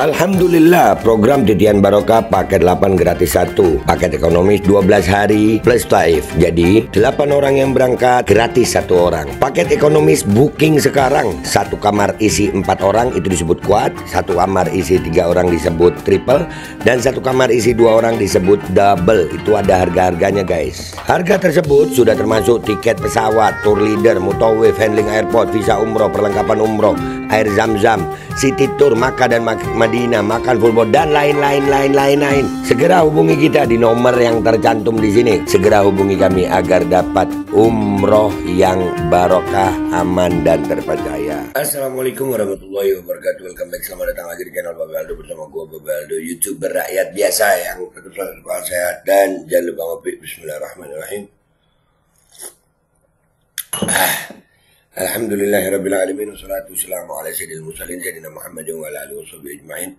Alhamdulillah, program Titian Barokah paket 8 gratis 1, paket ekonomis 12 hari plus taif. Jadi 8 orang yang berangkat gratis 1 orang. Paket ekonomis booking sekarang, 1 kamar isi 4 orang itu disebut quad, 1 kamar isi 3 orang disebut triple, dan 1 kamar isi 2 orang disebut double. Itu ada harga-harganya guys. Harga tersebut sudah termasuk tiket pesawat, tour leader, mutawif, handling airport, visa umroh, perlengkapan umroh, air zam-zam, city tour, Makkah dan Madinah, makan full board, dan lain-lain. Segera hubungi kita di nomor yang tercantum di sini. Segera hubungi kami agar dapat umroh yang barokah, aman dan terpercaya. Assalamualaikum warahmatullahi wabarakatuh. Welcome back, selamat datang lagi di channel Bapak Aldo bersama gue Bapak Aldo, YouTuber rakyat biasa yang tetap selalu sehat dan jangan lupa ngopi. Bismillahirrahmanirrahim. Alhamdulillahirrabbilalamin. Wassalatu wassalamu ala sayyidil mursalin sayyidina Muhammadin wa ala alihi washabihi ajma'in.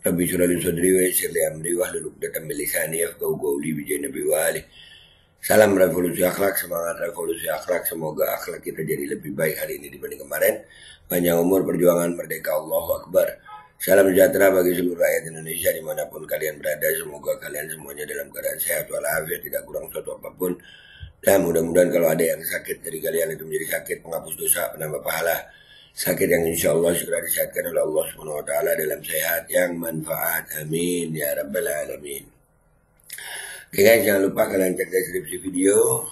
Rabbi shrah li sadri wa yassir li amri wahlul 'uqdatam min lisani yafqahu qawli bi jahi nabi wa alihi. Salam revolusi akhlak, semangat revolusi akhlak. Semoga akhlak kita jadi lebih baik hari ini dibanding kemarin. Panjang umur, perjuangan, merdeka, Allahu Akbar. Salam sejahtera bagi seluruh rakyat Indonesia dimanapun kalian berada. Semoga kalian semuanya dalam keadaan sehat walafiat, tidak kurang suatu apapun. Dan mudah-mudahan kalau ada yang sakit dari kalian itu menjadi sakit penghapus dosa, penambah pahala. Sakit yang insya Allah segera disehatkan oleh Allah Subhanahu Wa Taala dalam sehat yang manfaat. Amin ya Rabbal Alamin. Oke guys, jangan lupa kalian cek deskripsi video.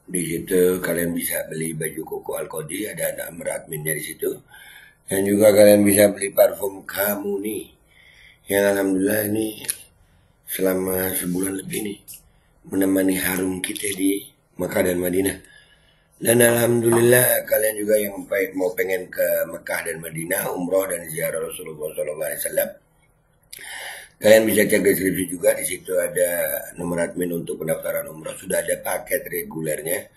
Di situ kalian bisa beli baju koko Alkodi, ada nomor adminnya di situ. Dan juga kalian bisa beli parfum kamu nih, yang alhamdulillah ini selama sebulan lebih nih menemani harum kita di Mekah dan Madinah. Dan alhamdulillah kalian juga yang mau pengen ke Mekah dan Madinah, umroh dan ziarah Rasulullah SAW, kalian bisa cek deskripsi juga. Di situ ada nomor admin untuk pendaftaran umroh. Sudah ada paket regulernya,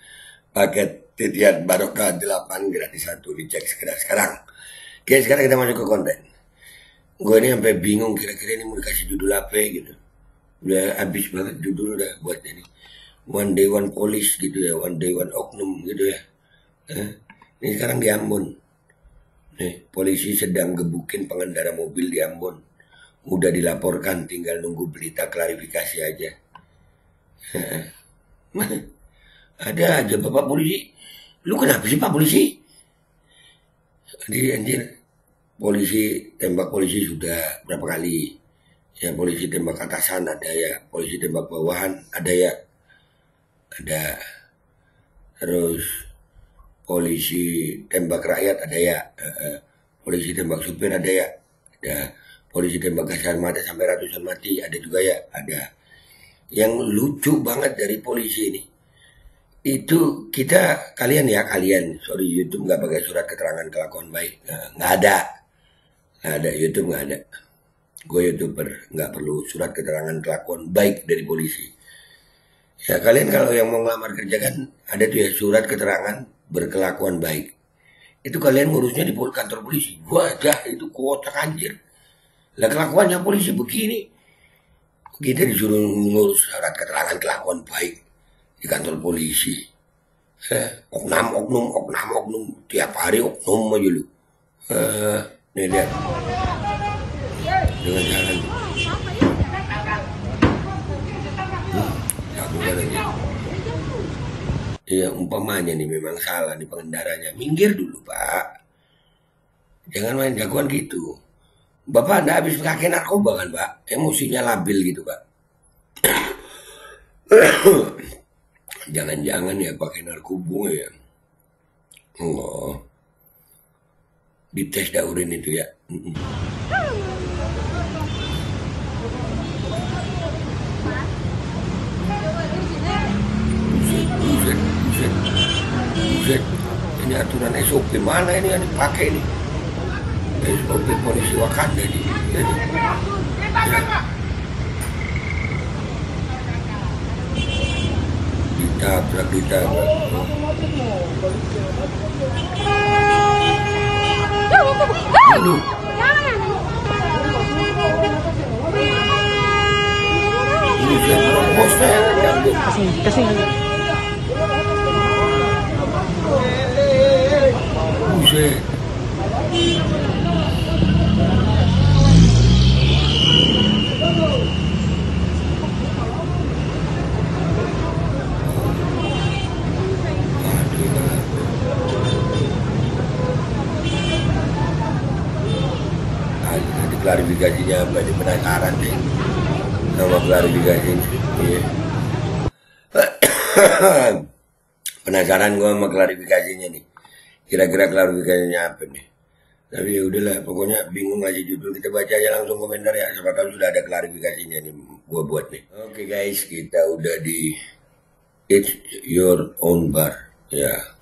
paket Titian Barokah 8 gratis 1, dicek sekarang. Oke, sekarang kita masuk ke konten. Gue ini sampai bingung kira-kira ini mau dikasih judul apa gitu. Udah habis banget judul udah buat ini. One day one police gitu ya, one day one oknum gitu ya. Ini sekarang di Ambon. Nih, polisi sedang gebukin pengendara mobil di Ambon. Udah dilaporkan, tinggal nunggu berita klarifikasi aja. Ada aja Bapak polisi. Lu kenapa sih Pak polisi? Anjir. Polisi tembak polisi sudah berapa kali? Ya, polisi tembak atasan ada ya, polisi tembak bawahan ada ya, ada. Terus polisi tembak rakyat ada ya, polisi tembak supir ada ya, ada. Polisi tembak gas air mata sampai ratusan mati ada juga ya, ada. Yang lucu banget dari polisi ini, itu kalian sorry YouTube nggak pakai surat keterangan kelakuan baik, nggak ada YouTube nggak ada. Gue YouTuber, nggak perlu surat keterangan kelakuan baik dari polisi. Ya kalian kalau yang mau ngelamar kerja kan ada tuh ya surat keterangan berkelakuan baik. Itu kalian ngurusnya di kantor polisi. Wajah itu kuota anjir. Lah kelakuannya polisi begini. Kita disuruh ngurus surat keterangan kelakuan baik di kantor polisi. Oknum tiap hari oknum aja lu. Nih lihat. Dengan jalan lakukan aja. Ya umpamanya nih memang salah nih pengendaranya, minggir dulu Pak, jangan main jagoan gitu. Bapak Anda habis pakai narkoba kan Pak, emosinya labil gitu Pak. Jangan-jangan ya pakai narkoba ya. Allah, dites daurin itu ya. Buset, ini aturan SOP mana ini yang dipakai ini? SOP polisi Wakanda ini. Ya. Ditabrak. Aduh. Buset, bosnya. Kasih. Buset. klarifikasinya apa, ini penasaran deh sama klarifikasinya. Iya. Penasaran gua sama klarifikasinya nih. Kira-kira klarifikasinya apa nih? Tapi ya udahlah, pokoknya bingung aja judul, kita baca aja langsung komentar ya. Siapa tahu sudah ada klarifikasinya nih gua buat nih. Oke guys, kita udah di It's Your Own Bar ya.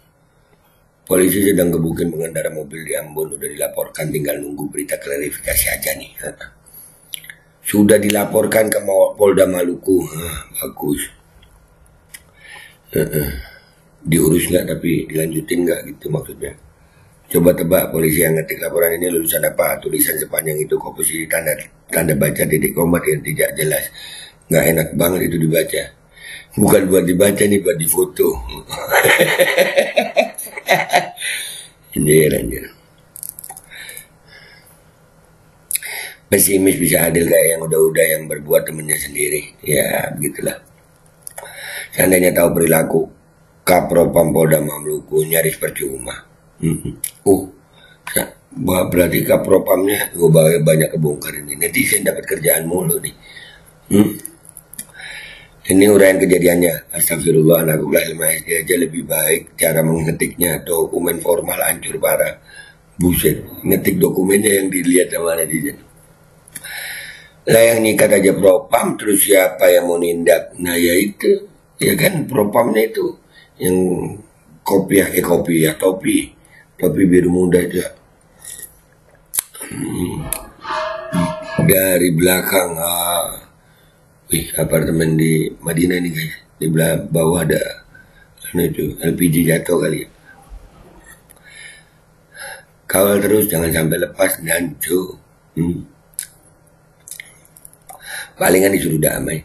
Polisi sedang gebukin pengendara mobil di Ambon, udah dilaporkan, tinggal nunggu berita klarifikasi aja nih. Sudah dilaporkan ke Polda Maluku. Bagus. Diurus nggak tapi dilanjutin nggak gitu maksudnya. Coba tebak polisi yang ngetik laporan ini lulusan apa? Tulisan sepanjang itu komposisi tanda baca titik koma yang tidak jelas. Nggak enak banget itu dibaca. Bukan buat dibaca nih, buat difoto. Anjir. Pesimis bisa adil kayak yang udah-udah yang berbuat temennya sendiri. Ya begitulah. Seandainya tahu perilaku Kapropam Polda Maluku nyaris percuma. Berarti Kapropamnya banyak kebongkar ini. Netizen dapat kerjaan mulu nih. Ini uraian kejadiannya. Astagfirullah, anakku kelas 5 SD aja lebih baik cara mengetiknya. Dokumen formal hancur parah. Buset, ngetik dokumennya yang dilihat sama netizen. Lah yang nyikat aja propam, terus siapa yang mau nindak? Nah ya itu, ya kan propamnya itu yang topi biru muda itu. Dari belakang, apartemen di Madinah nih guys, di bawah ada itu LPG jatuh kali ya. Kawal terus, jangan sampai lepas dan palingan disuruh damai.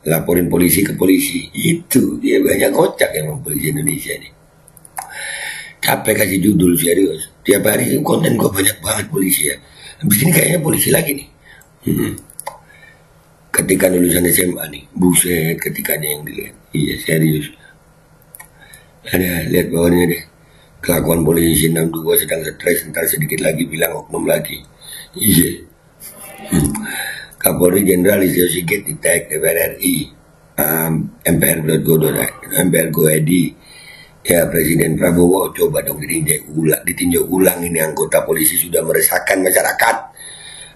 Laporin polisi ke polisi. Itu dia banyak kocak emang polisi Indonesia nih. Capek kasih judul serius. Tiap hari konten gue banyak banget polisi ya. Habis ini kayaknya polisi lagi nih. Ketika lulusan SMA nih, buset ketikanya yang dilihat. Iya serius. Ada lihat bawahnya deh. Kelakuan polisi 62 sedang stres, ntar sedikit lagi bilang oknum lagi. Iya. Kapolri Jenderal Listio Sigit di-tag DPR RI, MPR.go.id. Ya Presiden Prabowo coba dong ditinjau ulang ini anggota polisi sudah meresahkan masyarakat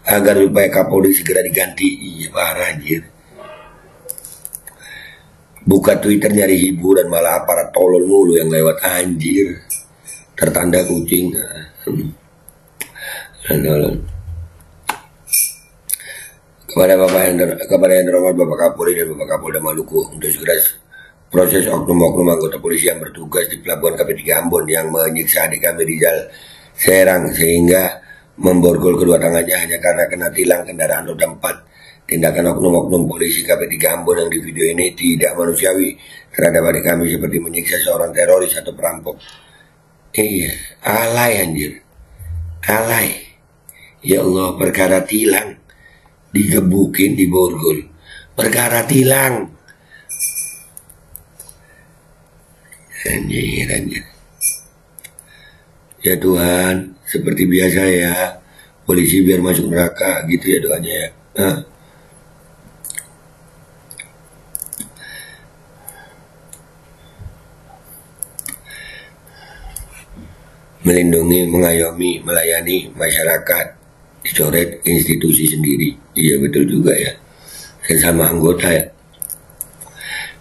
agar supaya Kapolri segera diganti. Iya parah anjir. Buka Twitter nyari hiburan malah aparat tolol mulu yang lewat anjir. Tertanda kucing. Kepada yang terhormat Bapak Kapolri dan Bapak Kapolda Maluku untuk segera proses oknum-oknum anggota polisi yang bertugas di Pelabuhan KP3 Ambon yang menyiksa adik kami Rizal Serang sehingga memborgol kedua tangannya hanya karena kena tilang kendaraan roda 4. Tindakan oknum-oknum polisi KP3 Ambon yang di video ini tidak manusiawi terhadap adik kami seperti menyiksa seorang teroris atau perampok. Iya, alay anjir. Alay. Ya Allah, perkara tilang digebukin, diborgol. Perkara tilang. Anjir. Ya Tuhan, seperti biasa ya, polisi biar masuk neraka gitu ya doanya ya. Melindungi, mengayomi, melayani masyarakat, dicoret institusi sendiri. Iya betul juga ya. Sesama anggota ya.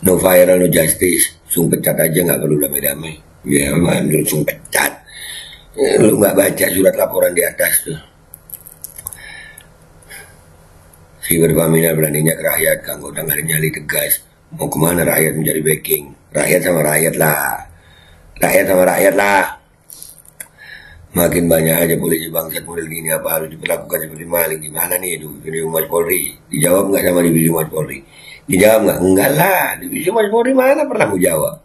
No viral, no justice. Langsung pecat aja, nggak perlu damai-damai. Ya man, langsung pecat. Lu nggak baca surat laporan di atas tuh. Si berpamina beraninya ke rakyat, anggota nggak ada nyali tegas. Mau kemana rakyat menjadi backing? Rakyat sama rakyat lah. Rakyat sama rakyat lah. Makin banyak aja polisi bangsat model gini, apa harus diperlakukan seperti maling? Gimana nih Divisi Humas Polri? Dijawab nggak sama Divisi Humas Polri? Dijawab nggak? Enggak lah, Divisi Humas Polri mana pernah mau jawab?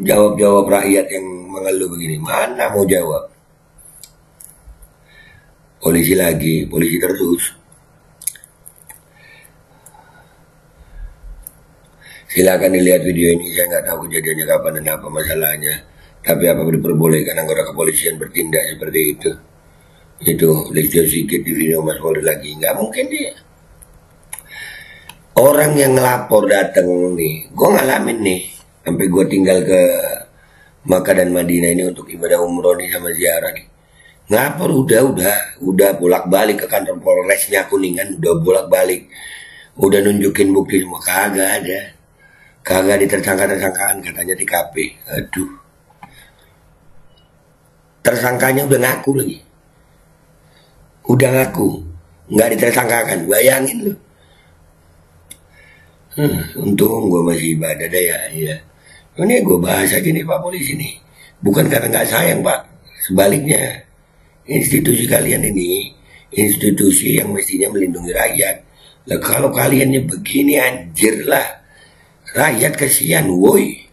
Jawab rakyat yang mengeluh begini, mana mau jawab? Polisi lagi, polisi terus. Silakan dilihat video ini, saya nggak tahu kejadiannya kapan dan apa masalahnya. Tapi apa diperbolehkan anggota kepolisian bertindak seperti itu? Itu Listio Sigit di video Mas Polri lagi, nggak mungkin dia. Orang yang ngelapor datang nih, gue ngalamin nih, sampai gue tinggal ke Makkah dan Madinah ini untuk ibadah umroh nih sama ziarah nih. Ngelapor udah bolak-balik ke kantor Polresnya Kuningan, udah bolak-balik, udah nunjukin bukti semua, kagak ada, kagak ditersangka-tersangkaan, katanya TKP. Aduh, tersangkanya udah ngaku lagi. Udah ngaku, nggak ditersangkakan, bayangin lu. Untung gue masih ibadah deh ya. Ini gue bahas aja nih Pak Polisi nih. Bukan karena nggak sayang Pak, sebaliknya. Institusi kalian ini, institusi yang mestinya melindungi rakyat. Lah kalau kaliannya begini, anjir lah. Rakyat kasihan, woi.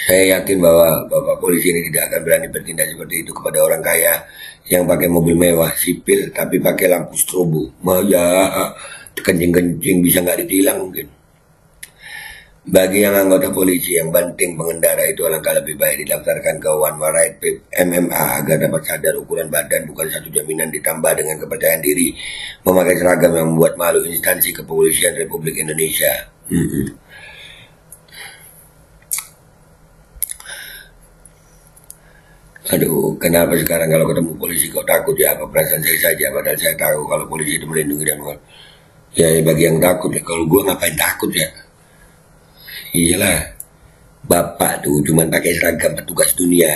Saya yakin bahwa Bapak Polisi ini tidak akan berani bertindak seperti itu kepada orang kaya yang pakai mobil mewah, sipil, tapi pakai lampu strobo. Ya, kencing-kencing bisa nggak ditilang mungkin. Bagi yang anggota polisi yang banting pengendara itu, alangkah lebih baik didaftarkan ke One Ride MMA agar dapat sadar ukuran badan bukan satu jaminan, ditambah dengan kepercayaan diri memakai seragam yang membuat malu instansi kepolisian Republik Indonesia. Aduh, kenapa sekarang kalau ketemu polisi kok takut ya? Apa perasaan saya saja? Padahal saya tahu kalau polisi itu melindungi dan ya bagi yang takut ya. Kalau gue ngapain takut ya? Iyalah, bapak tuh cuman pakai seragam petugas dunia,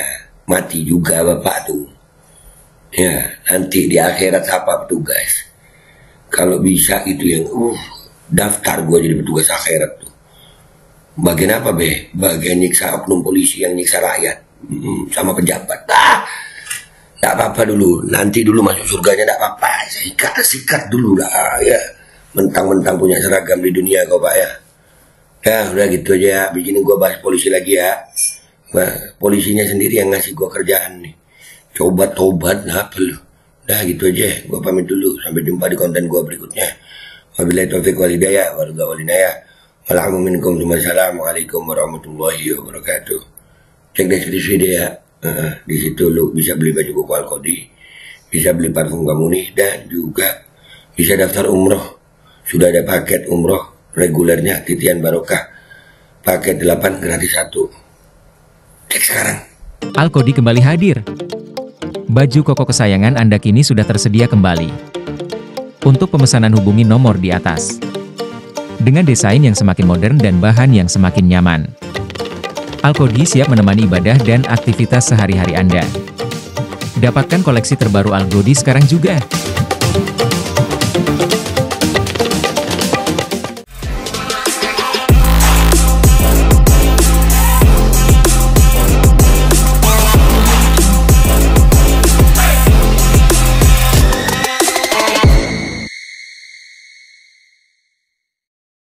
mati juga bapak tuh. Ya, nanti di akhirat siapa petugas? Kalau bisa itu yang daftar gue jadi petugas akhirat tuh. Bagian apa be? Bagian nyiksa oknum polisi yang nyiksa rakyat. Sama pejabat. Tak apa-apa dulu, nanti dulu masuk surganya tak apa-apa. Sikat dulu lah ya. Mentang-mentang punya seragam di dunia kau Pak ya. Ya udah gitu aja ya. Begini gue bahas polisi lagi ya. Nah, polisinya sendiri yang ngasih gue kerjaan nih. Coba tobat apa lu. Dah gitu aja. Gue pamit dulu. Sampai jumpa di konten gue berikutnya. Wabillahi taufiq wal hidayah. Wassalamualaikum warahmatullahi wabarakatuh. Cek deskripsi deh ya. Di situ lu bisa beli baju koko Al-Qodi, bisa beli parfum kamu nih, dan juga bisa daftar umroh. Sudah ada paket umroh regulernya Titian Barokah, paket 8 gratis 1. Cek sekarang. Al-Qodi kembali hadir. Baju koko kesayangan Anda kini sudah tersedia kembali. Untuk pemesanan hubungi nomor di atas. Dengan desain yang semakin modern dan bahan yang semakin nyaman, Al-Qodi siap menemani ibadah dan aktivitas sehari-hari Anda. Dapatkan koleksi terbaru Al-Qodi sekarang juga.